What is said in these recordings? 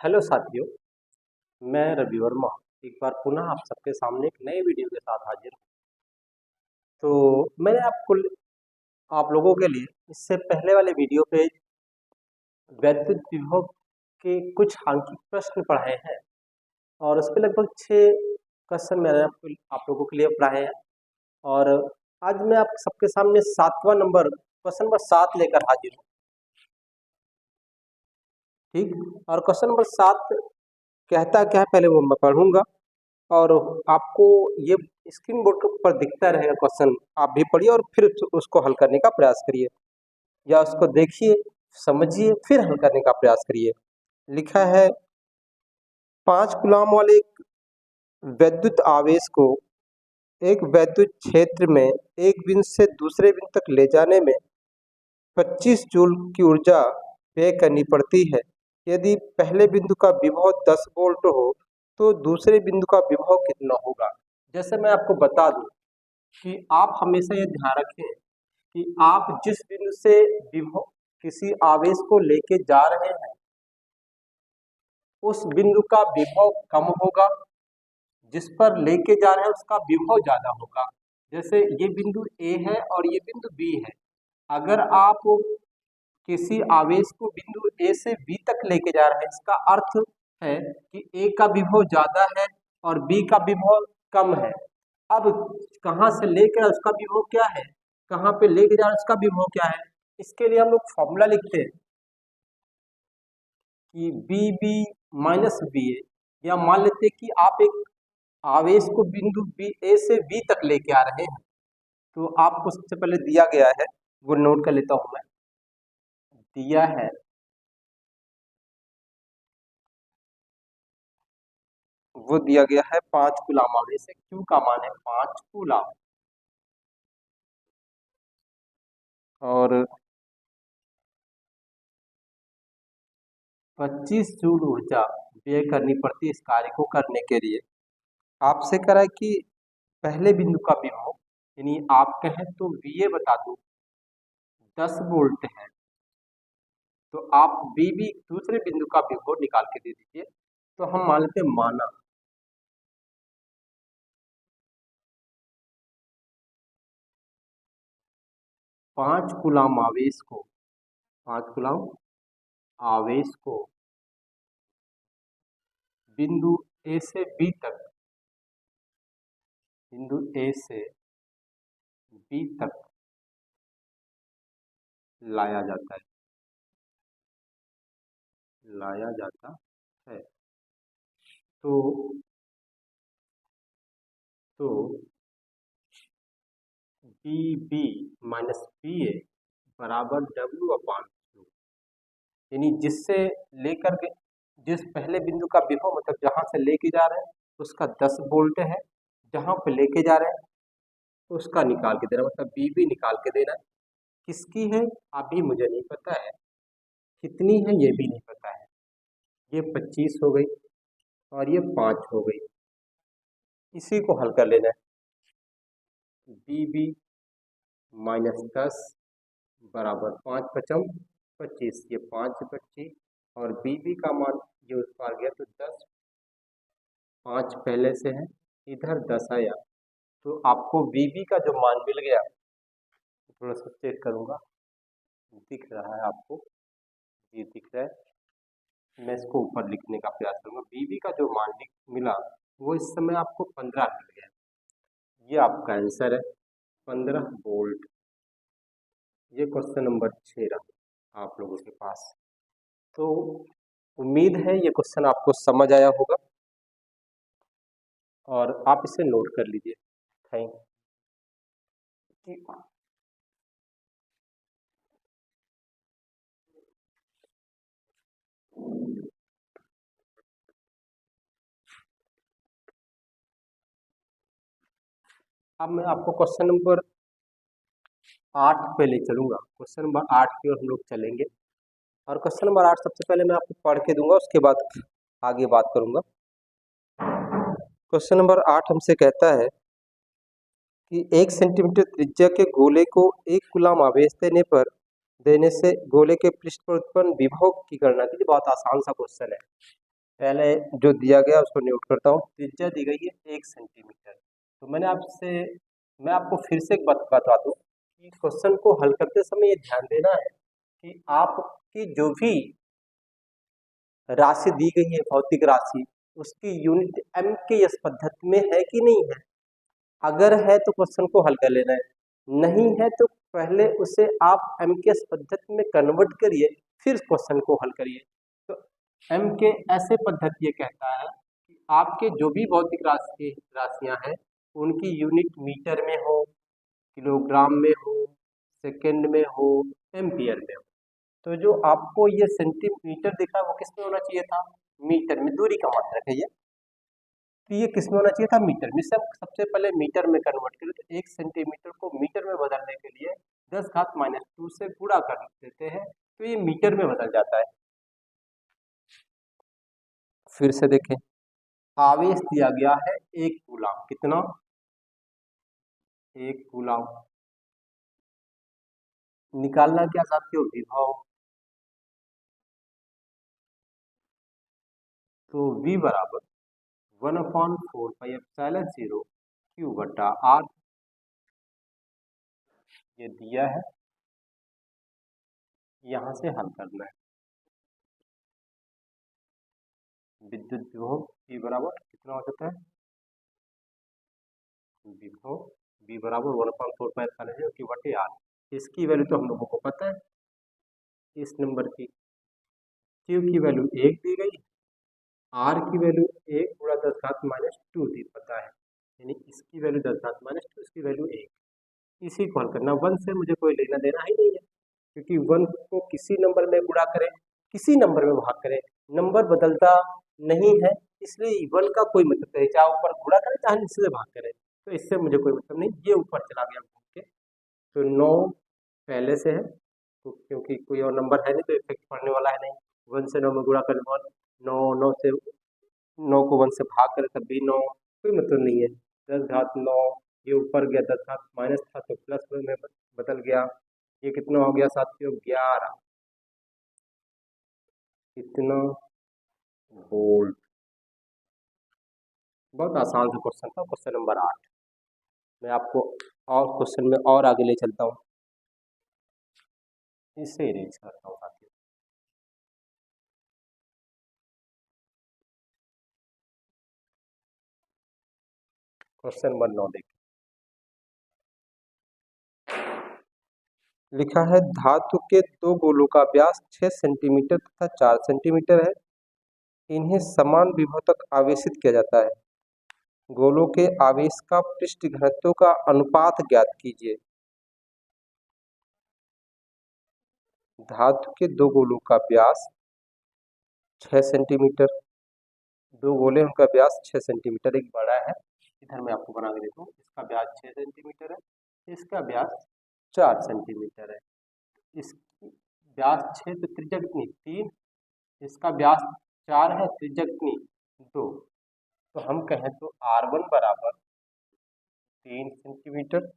Hello साथियों, मैं रवि वर्मा एक बार पुनः आप सबके सामने एक नए वीडियो के साथ हाजिर हूँ। तो मैंने आप लोगों के लिए इससे पहले वाले वीडियो पे वैद्युत विभव के कुछ सांख्यिक प्रश्न पढ़ाए हैं और उस पे लगभग 6 क्वेश्चन मैंने आप लोगों के लिए पढ़ाए हैं। और आज मैं आप सबके सामने क्वेश्चन नंबर 7 लेकर हाजिर हूँ। ठीक, और क्वेश्चन नंबर 7 कहता क्या है पहले वो मैं पढ़ूंगा और आपको ये स्क्रीन बोर्ड पर दिखता रहेगा क्वेश्चन, आप भी पढ़िए और फिर उसको हल करने का प्रयास करिए, या उसको देखिए, समझिए, फिर हल करने का प्रयास करिए। लिखा है 5 कूलाम वाले एक वैद्युत आवेश को एक वैद्युत क्षेत्र में एक बिंदु से दूसरे बिंदु तक ले जाने में 25 जूल की ऊर्जा व्यय करनी पड़ती है। यदि पहले बिंदु का विभव 10 वोल्ट हो तो दूसरे बिंदु का विभव कितना होगा। जैसे मैं आपको बता दूं कि आप हमेशा ये ध्यान रखें कि आप जिस बिंदु से विभव किसी आवेश को लेके जा रहे हैं उस बिंदु का विभव कम होगा, जिस पर लेके जा रहे हैं उसका विभव ज्यादा होगा। जैसे ये बिंदु ए है और ये बिंदु बी है। अगर आप किसी आवेश को बिंदु ए से बी तक लेके जा रहे हैं, इसका अर्थ है कि ए का विभव ज्यादा है और बी का विभव कम है। अब कहाँ से लेकर उसका विभव क्या है, कहाँ पे लेके जा रहे हैं उसका विभव क्या है, इसके लिए हम लोग फॉर्मूला लिखते हैं कि बी बी माइनस बी ए, या मान लेते हैं कि आप एक आवेश को बिंदु बी ए से बी तक लेके आ रहे हैं। तो आपको सबसे पहले दिया गया है, वो नोट कर लेता हूं मैं। दिया है वो दिया गया है 5 कूलाम आवेश है, क्यू का मान है 5 कूलाम और 25 जूल ऊर्जा व्यय करनी पड़ती है इस कार्य को करने के लिए। आपसे करा है कि पहले बिंदु का विभव, यानी आप कहें तो VA बता दो 10 वोल्ट है, तो आप BB दूसरे बिंदु का विभव निकाल के दे दीजिए। तो हम मान लेते माना 5 कूलाम आवेश को 5 कूलाम आवेश को बिंदु ए से बी तक, बिंदु ए से बी तक लाया जाता है। तो बी बी माइनस बी ए बराबर W/Q, यानी जिससे लेकर के जिस पहले बिंदु का विभव मतलब जहां से लेके जा रहे हैं उसका 10 वोल्ट है, जहां पे लेके जा रहे हैं उसका निकाल के देना, मतलब BB निकाल के देना। किसकी है अभी मुझे नहीं पता है, कितनी है ये भी नहीं पता है। ये 25 हो गई और ये 5 हो गई, इसी को हल कर लेना है। BB माइनस 10 बराबर 5 पचम 25, ये 5 25 और BB का मान ये उस पार गया तो 10, 5 पहले से है, इधर 10 आया, तो आपको BB का जो मान मिल गया, थोड़ा सा चेक करूंगा, दिख रहा है आपको, ये दिख रहा है, मैं इसको ऊपर लिखने का प्रयास करूंगा। BB का जो मान मिला वो इस समय आपको 15 मिल गया, ये आपका आंसर है 15 वोल्ट। ये क्वेश्चन नंबर 6 रहा आप लोगों के पास। तो उम्मीद है ये क्वेश्चन आपको समझ आया होगा और आप इसे नोट कर लीजिए। Thank you. अब मैं आपको क्वेश्चन नंबर 8 पे ले चलूंगा। क्वेश्चन नंबर 8 की ओर हम लोग चलेंगे और क्वेश्चन नंबर 8 सबसे पहले मैं आपको पढ़ के दूंगा, उसके बाद आगे बात करूंगा। क्वेश्चन नंबर 8 हमसे कहता है कि 1 सेंटीमीटर त्रिज्या के गोले को 1 कूलाम आवेश देने से गोले के पृष्ठ पर उत्पन्न विभव की गणना कीजिए। बहुत आसान सा क्वेश्चन है। पहले जो दिया गया उसको नोट करता हूँ। त्रिज्या दी गई है 1 सेंटीमीटर। तो मैं आपको फिर से एक बात बता दूँ कि क्वेश्चन को हल करते समय ये ध्यान देना है कि आपकी जो भी राशि दी गई है भौतिक राशि, उसकी यूनिट एम के एस पद्धति में है कि नहीं है। अगर है तो क्वेश्चन को हल कर लेना है, नहीं है तो पहले उसे आप एम के एस पद्धति में कन्वर्ट करिए, फिर क्वेश्चन को हल करिए। तो एम के ऐसे पद्धति ये कहता है कि आपके जो भी भौतिक राशियां हैं उनकी यूनिट मीटर में हो, किलोग्राम में हो, सेकेंड में हो, एम्पियर में हो। तो जो आपको ये सेंटीमीटर दिखा वो किस में होना चाहिए था, मीटर में। दूरी का मात्रक है ये, तो ये किस में होना चाहिए था, मीटर में। सबसे पहले मीटर में कन्वर्ट करें तो 1 सेंटीमीटर को मीटर में बदलने के लिए 10⁻⁻² से गुणा कर देते हैं तो ये मीटर में बदल जाता है। फिर से देखें, आवेश दिया गया है 1 कूलाम। कितना, 1 कूलाम। निकालना क्या साथियों, विभव। तो V बराबर 1/4πε0 Q/R ये दिया है, यहां से हल करना है। विद्युत विभव V बराबर कितना हो जाता है, विभव V बराबर 1/4πε0 Q/R। इसकी वैल्यू तो हम लोगों को पता है, इस नंबर की Q की वैल्यू 1 दी गई, R की वैल्यू 1 × 10⁻² दी पता है, यानी इसकी वैल्यू 10⁻², इसकी वैल्यू 1। इसी को हल करना। 1 से मुझे कोई लेना देना ही नहीं है, क्योंकि 1 को किसी नंबर में गुणा करें, किसी नंबर में भाग करें, नंबर बदलता नहीं है, इसलिए 1 का कोई मतलब नहीं, चाहे ऊपर गुणा करें चाहे नीचे से भाग करें, तो इससे मुझे कोई मतलब नहीं। ये ऊपर चला गया घूम के, तो 9 पहले से है, तो क्योंकि कोई और नंबर है नहीं तो इफेक्ट पड़ने वाला है नहीं। 1 से 9 में गुणा करें 1, 9, 9 से 9 को 1 से भाग करें तब भी 9, कोई मतलब नहीं है। 10⁻9, ये ऊपर गया 10 माइनस था तो प्लस में बदल गया। ये कितना हो गया साथियों, 11। कितना वोल्ट। बहुत आसान सा क्वेश्चन था, क्वेश्चन नंबर 8। मैं आपको और क्वेश्चन में और आगे ले चलता हूँ, इससे अरेंज करता हूँ साथियों। क्वेश्चन नंबर 9 देखिए, लिखा है धातु के 2 गोलों का व्यास 6 सेंटीमीटर तथा 4 सेंटीमीटर है। इन्हें समान विभव तक आवेशित किया जाता है। गोलों के आवेश का पृष्ठ घनत्व का अनुपात ज्ञात कीजिए। धातु के 2 गोलों का व्यास 6 सेंटीमीटर, 2 गोले उनका व्यास 6 सेंटीमीटर, एक बड़ा है, इधर मैं आपको बना के देता हूँ। इसका व्यास 6 सेंटीमीटर है, इसका व्यास 4 सेंटीमीटर है। इसकी व्यास 6 तो त्रिज्या कितनी, 3, इसका व्यास 4 है, त्रिज्या कितनी, 2। तो हम कहें तो R1 बराबर 3 सेंटीमीटर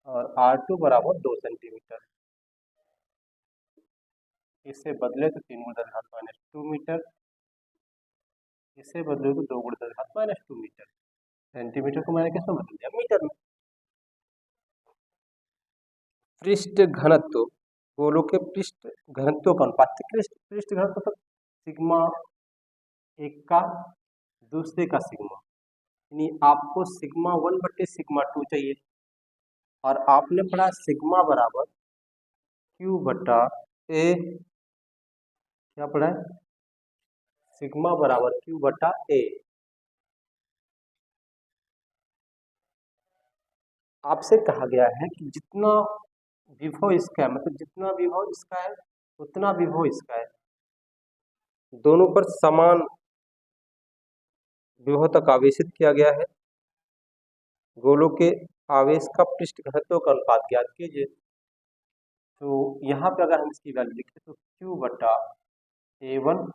और R2 बराबर 2 सेंटीमीटर। इससे बदले तो 3 × 10⁻² मीटर, इससे बदले तो 2 × 10⁻² मीटर। सेंटीमीटर को मैंने किसमें बदल दिया, मीटर में। पृष्ठ घनत्व, गोलों के पृष्ठ घनत्व का अनुपात, पृष्ठ घनत्व तो सिग्मा एक का दूसरे का सिग्मा, यानी आपको सिग्मा 1/σ2 चाहिए, और आपने पढ़ा सिग्मा बराबर Q/A, क्या पढ़ा है, सिग्मा बराबर Q/A। आपसे कहा गया है कि जितना विभव इसका है, मतलब जितना विभव इसका है उतना विभव इसका है, दोनों पर समान विभव तक आवेशित किया गया है। गोलों के आवेश का पृष्ठ घनत्व का अनुपात ज्ञात कीजिए। तो यहाँ पे अगर हम इसकी वैल्यू लिखें तो Q/A1,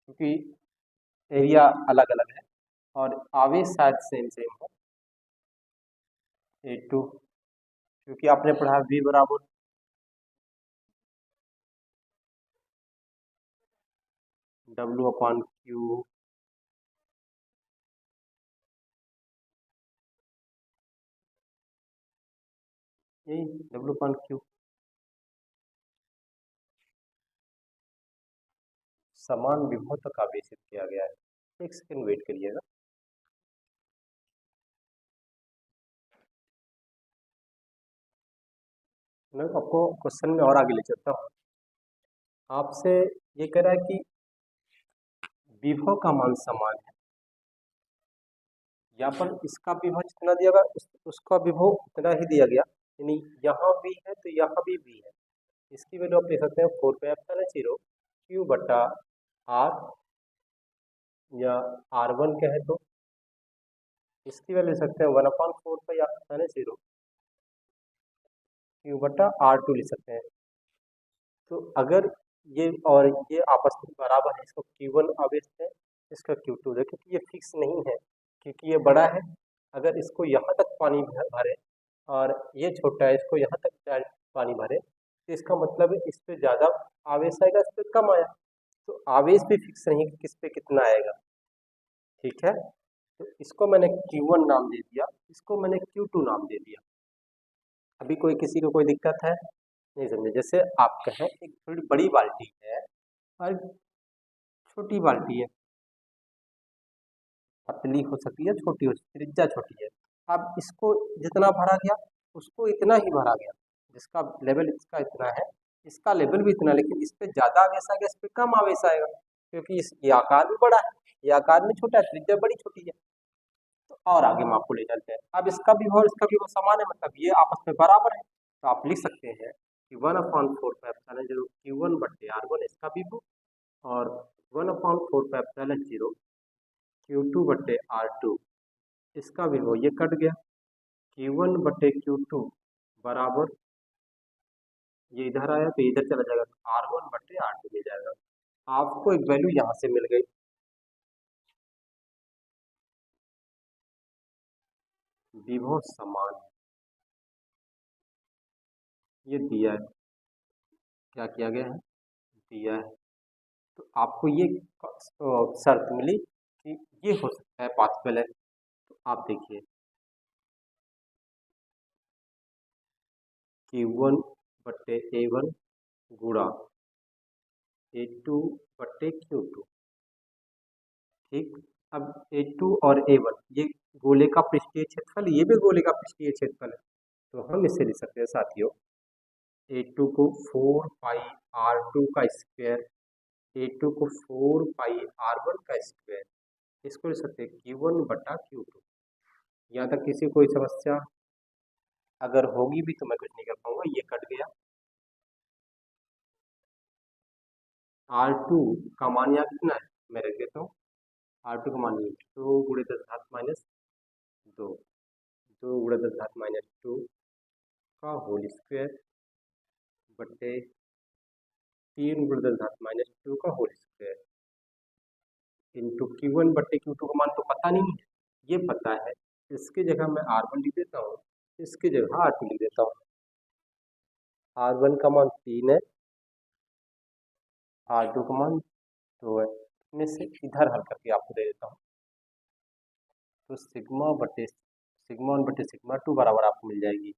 क्योंकि एरिया अलग अलग है और आवेश शायद सेम सेम हो, A2, क्योंकि आपने पढ़ा V बराबर डब्ल्यू अपॉन क्यू यही डब्ल्यू अपॉन क्यू। समान विभव तक आवेशित किया गया है। एक सेकंड वेट करिएगा। मैं आपको क्वेश्चन में और आगे ले चलता हूँ। आपसे ये कह रहा है कि विभव का मान समान है, यहाँ पर इसका विभव जितना दिया गया उसका विभव उतना ही दिया गया, यानी यहाँ भी है तो यहाँ भी है। इसकी वैल्यू आप ले सकते हैं 4πε0 क्यू बटा आर, या R1 कहे तो इसकी वैल्यू ले सकते हैं 1/4πε0 क्यू बटा R2 ले सकते हैं। तो अगर ये और ये आपस में बराबर है, इसको Q1 आवेश है, इसका Q2 है, क्योंकि ये फिक्स नहीं है, क्योंकि ये बड़ा है। अगर इसको यहाँ तक पानी भरे और ये छोटा है, इसको यहाँ तक पानी भरे, तो इसका मतलब है इस पे ज़्यादा आवेश आएगा, इस पे कम आया। तो आवेश भी फिक्स नहीं है कि किस पे कितना आएगा। ठीक है, तो इसको मैंने Q1 नाम दे दिया, इसको मैंने Q2 नाम दे दिया। अभी कोई किसी को कोई दिक्कत है? नहीं समझे? जैसे आप कहें एक थोड़ी बड़ी बाल्टी है और छोटी बाल्टी है, पतली हो सकती है, छोटी हो सकती है, त्रिज्या छोटी है। अब इसको जितना भरा गया उसको इतना ही भरा गया, जिसका लेवल इसका इतना है, इसका लेवल भी इतना, लेकिन इस पे ज्यादा आवेश आ गया, इस पे कम आवेश आएगा, क्योंकि ये आकार भी बड़ा है, ये आकार में छोटा है, त्रिज्या बड़ी छोटी है। तो और आगे हम आपको ले चलते हैं। अब इसका भी और इसका भी वो समान है, मतलब ये आपस में बराबर है, तो आप लिख सकते हैं कि 1/4πε0 Q1 बटे R1 इसका भी वो, और 1/4πε0 Q2 बटे R2 इसका भी वो। ये कट गया, Q1 बटे Q2 बराबर, ये इधर आया तो इधर चला जाएगा, तो R1 बटे R2 मिल जाएगा। आपको एक वैल्यू यहाँ से मिल गई। विभव समान ये दिया है, क्या किया गया है, दिया है, तो आपको ये शर्त मिली कि ये हो सकता है पॉसिबल है। तो आप देखिए Q1 बटे A1 गुणा A2 बटे Q2। ठीक, अब A2 और A1 ये गोले का पृष्ठीय क्षेत्रफल, ये भी गोले का पृष्ठीय क्षेत्रफल है, तो हम इसे लिख सकते हैं साथियों, A2 को 4πr2 का स्क्वायर, A2 को 4πr1 का स्क्वायर, इसको लिख सकते हैं Q1 बटा Q2। यहाँ तक किसी कोई समस्या अगर होगी भी तो मैं कुछ नहीं कर पाऊंगा, ये कट गया। R2 का मान यहाँ कितना है, मैं रख देता हूँ, R2 का मान 2 गुणे 10 घात माइनस 2, 2 गुणे 10 घात माइनस 2 का होल स्क्वायर बटे 3 गुणे 10 घात माइनस 2 का होल स्क्वायर इंटू Q1 बटे Q2 का मान तो पता नहीं है, ये पता है, इसकी जगह मैं R1 लिख देता हूँ, इसकी जगह R2 लिख देता हूँ। R1 का मान 3 है, R2 का मान 2 है, इसमें से इधर हल करके आपको दे देता हूँ। तो सिग्मा 1 बटे सिग्मा 2 बराबर आपको मिल जाएगी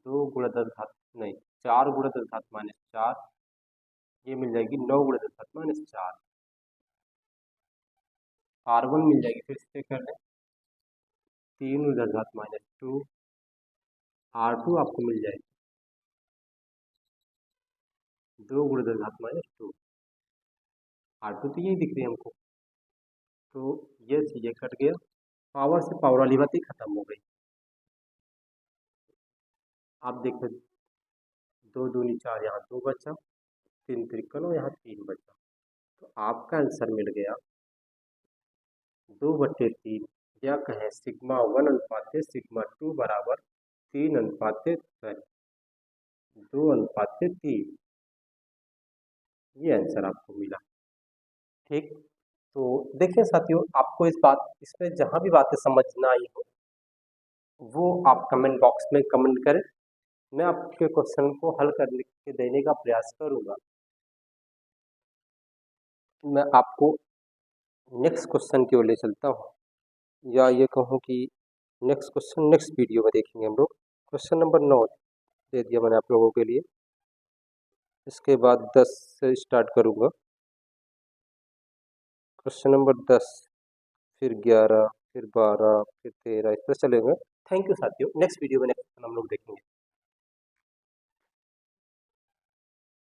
2 गुणे 10 घात नहीं 4 गुणे 10 घात माइनस 4, ये मिल जाएगी 9 गुणे 10 घात माइनस 4। R1 मिल जाएगी, फिर से कर लें, 3 गुणे 10 घात माइनस 2, R2 आपको मिल जाएगी 2 गुणे 10 घात माइनस 2, R2 तो यही दिख रही है हमको। तो ये चीजें कट गया, पावर से पावर वाली बात ही खत्म हो गई। आप देखो 2 दूनी 4, यहाँ 2 बचा, 3 त्रिकोण और यहाँ 3 बचा, तो आपका आंसर मिल गया 2 बटे 3, या कहें सिग्मा 1 अनुपात सिग्मा 2 बराबर 3 अनुपात 2 अनुपात 3, ये आंसर आपको मिला। ठीक, तो देखिए साथियों, आपको इस बात इसमें जहाँ भी बातें समझ ना आई हो वो आप कमेंट बॉक्स में कमेंट करें, मैं आपके क्वेश्चन को हल करने के देने का प्रयास करूँगा। मैं आपको नेक्स्ट क्वेश्चन की ओर ले चलता हूँ, या ये कहूँ कि नेक्स्ट क्वेश्चन नेक्स्ट वीडियो में देखेंगे हम लोग। क्वेश्चन नंबर 9 दे दिया मैंने आप लोगों के लिए। इसके बाद 10 से स्टार्ट करूँगा। क्वेश्चन नंबर 10, फिर 11, फिर 12, फिर 13, इस तरह चलेंगे। थैंक यू साथियों, नेक्स्ट वीडियो में नेक्स्ट क्वेश्चन हम लोग देखेंगे।